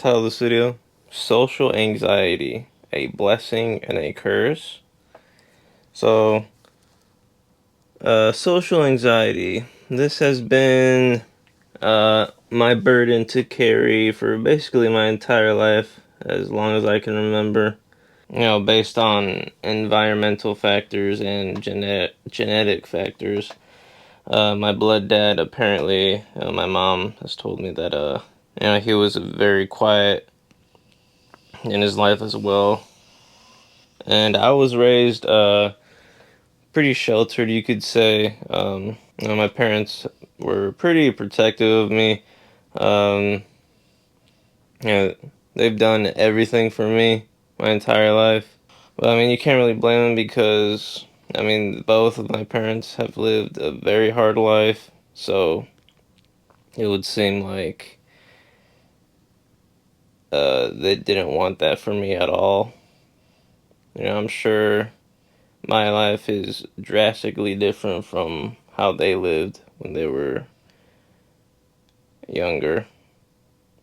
Title of this video: Social Anxiety, a Blessing and a Curse. So, social anxiety. This has been my burden to carry for basically my entire life, as long as I can remember. Based on environmental factors and genetic factors. My blood dad, apparently, my mom has told me that, he was very quiet in his life as well. And I was raised pretty sheltered, you could say. My parents were pretty protective of me. Um, you know, they've done everything for me my entire life. But I mean, you can't really blame them because, I mean, both of my parents have lived a very hard life. So it would seem like they didn't want that for me at all. I'm sure my life is drastically different from how they lived when they were younger.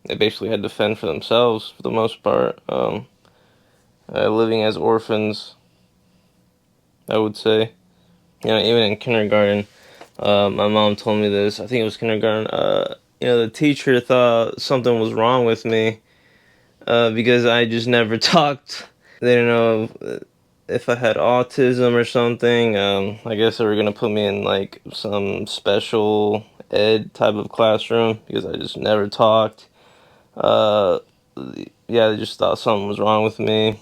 They basically had to fend for themselves for the most part. Living as orphans, I would say. Even in kindergarten, my mom told me this. I think it was kindergarten. The teacher thought something was wrong with me because I just never talked. They didn't know if I had autism or something. I guess they were gonna put me in like some special ed type of classroom because I just never talked. Yeah, they just thought something was wrong with me.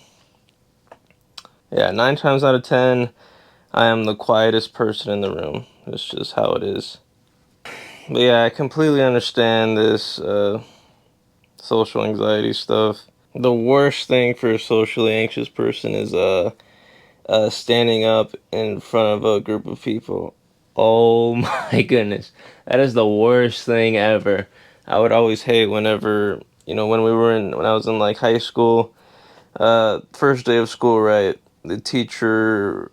Yeah, 9 times out of 10, I am the quietest person in the room. That's just how it is. But yeah, I completely understand this social anxiety stuff. The worst thing for a socially anxious person is standing up in front of a group of people. Oh my goodness. That is the worst thing ever. I would always hate whenever, when when I was in like high school, first day of school, right? The teacher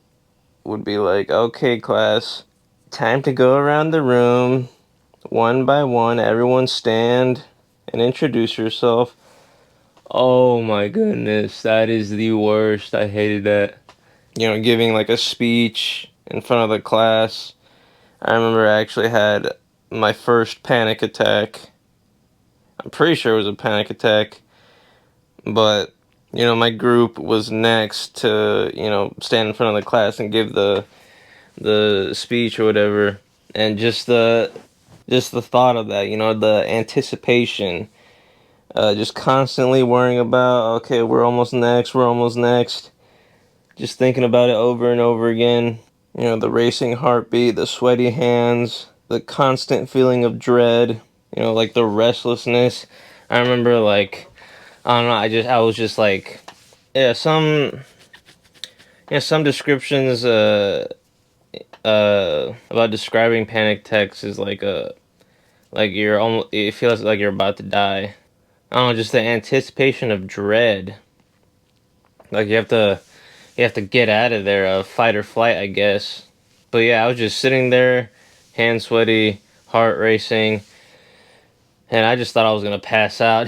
would be like, "Okay, class, time to go around the room, one by one, everyone stand and introduce yourself." Oh my goodness, that is the worst. I hated that. Giving like a speech in front of the class. I remember I actually had my first panic attack. I'm pretty sure it was a panic attack. But, my group was next to, stand in front of the class and give the speech or whatever. And just the thought of that, the anticipation, just constantly worrying about, okay, we're almost next. Just thinking about it over and over again. The racing heartbeat, the sweaty hands, the constant feeling of dread, like the restlessness. I remember, like, I don't know, I was just like, yeah, some descriptions, about describing panic attacks is like you're almost, it feels like you're about to die. I don't know, just the anticipation of dread. Like you have to get out of there, fight or flight, I guess. But yeah, I was just sitting there, hand sweaty, heart racing, and I just thought I was gonna pass out.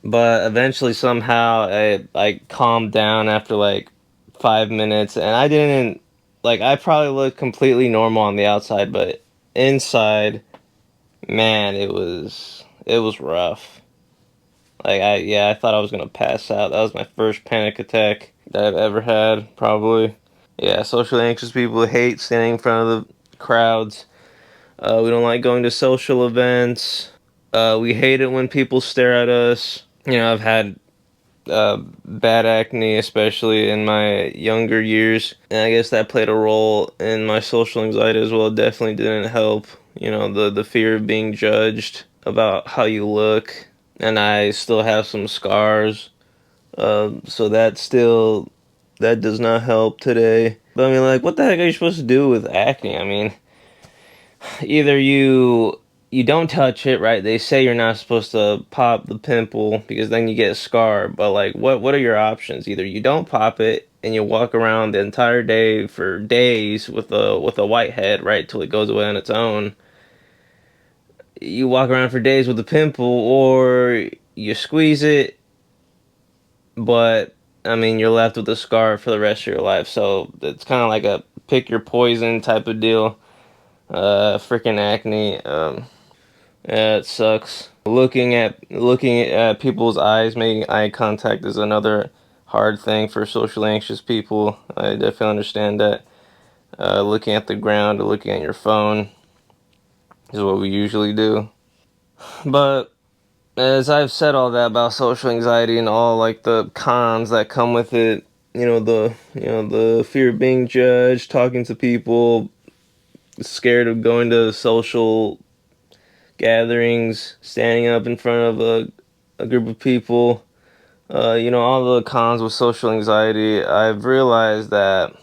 But eventually, somehow, I calmed down after like 5 minutes, and I didn't, like, I probably looked completely normal on the outside, but inside, man, it was rough. Like, I thought I was gonna pass out. That was my first panic attack that I've ever had, probably. Yeah, socially anxious people hate standing in front of the crowds. We don't like going to social events. We hate it when people stare at us. I've had bad acne, especially in my younger years, and I guess that played a role in my social anxiety as well. It definitely didn't help. The fear of being judged about how you look, and I still have some scars. So that does not help today. But I mean, like, what the heck are you supposed to do with acne? I mean, either you don't touch it, right? They say you're not supposed to pop the pimple because then you get a scar. But like, what are your options? Either you don't pop it and you walk around the entire day for days with a white head, right, till it goes away on its own. You walk around for days with a pimple, or you squeeze it, but I mean, you're left with a scar for the rest of your life. So it's kind of like a pick your poison type of deal. Freaking acne. Yeah, it sucks. Looking at people's eyes, making eye contact is another hard thing for socially anxious people. I definitely understand that. Looking at the ground or looking at your phone is what we usually do. But as I've said all that about social anxiety and all like the cons that come with it, the fear of being judged, talking to people, scared of going to social gatherings, standing up in front of a group of people, all the cons with social anxiety, I've realized that,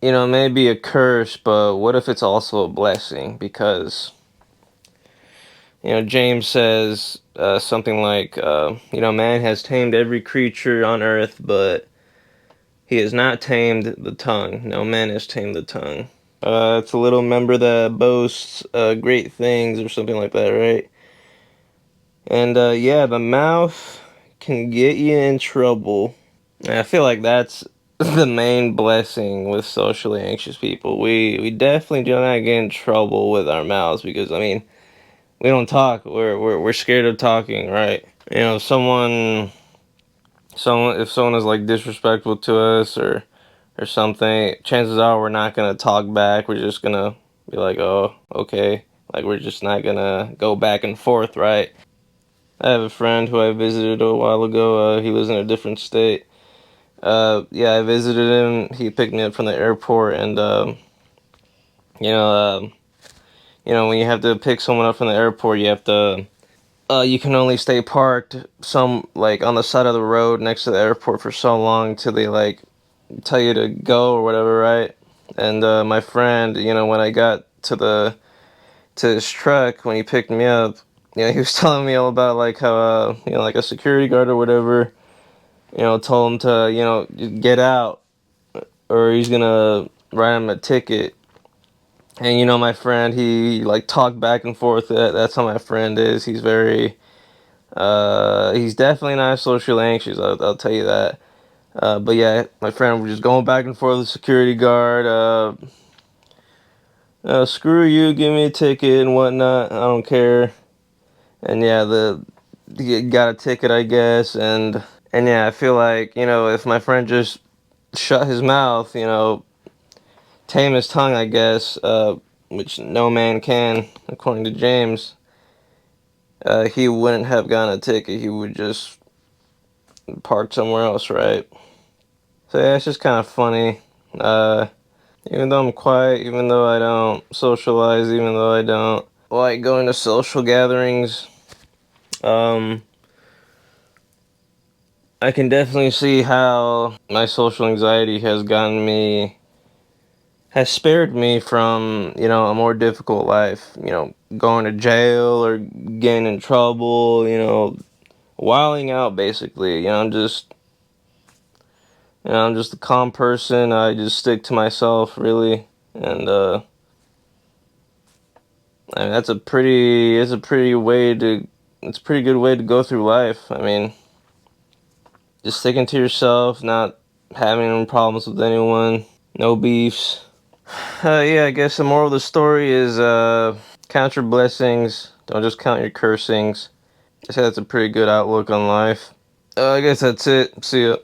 it may be a curse, but what if it's also a blessing? Because, James says something like, man has tamed every creature on earth, but he has not tamed the tongue. No man has tamed the tongue. It's a little member that boasts great things or something like that, right? And yeah, the mouth can get you in trouble. And I feel like that's the main blessing with socially anxious people. We definitely do not get in trouble with our mouths because I mean we don't talk. We're scared of talking, right? If someone is like disrespectful to us or something, chances are we're not gonna talk back. We're just gonna be like, oh, okay. Like we're just not gonna go back and forth, right? I have a friend who I visited a while ago. He lives in a different state. Yeah, I visited him. He picked me up from the airport, and you know, um, when you have to pick someone up from the airport, you have to. You can only stay parked like on the side of the road next to the airport for so long till they like tell you to go or whatever, right? And my friend, when I got to his truck when he picked me up, he was telling me all about like how like a security guard or whatever, told him to get out or he's gonna write him a ticket. And my friend, he like talked back and forth. That's how my friend is. He's very he's definitely not socially anxious. I'll tell you that. But yeah, my friend was just going back and forth with the security guard. Screw you, give me a ticket and whatnot. I don't care. And yeah, he got a ticket, I guess. And yeah, I feel like if my friend just shut his mouth, tame his tongue, I guess, which no man can, according to James, he wouldn't have gotten a ticket. He would just park somewhere else, right? So yeah, it's just kind of funny. Even though I'm quiet, even though I don't socialize, even though I don't like going to social gatherings, um, I can definitely see how my social anxiety has spared me from, a more difficult life, going to jail or getting in trouble, wilding out basically. I'm just a calm person. I just stick to myself really. And I mean it's a pretty good way to go through life. I mean, just sticking to yourself, not having any problems with anyone, no beefs. Yeah, I guess the moral of the story is count your blessings, don't just count your cursings. I say that's a pretty good outlook on life. I guess that's it. See ya.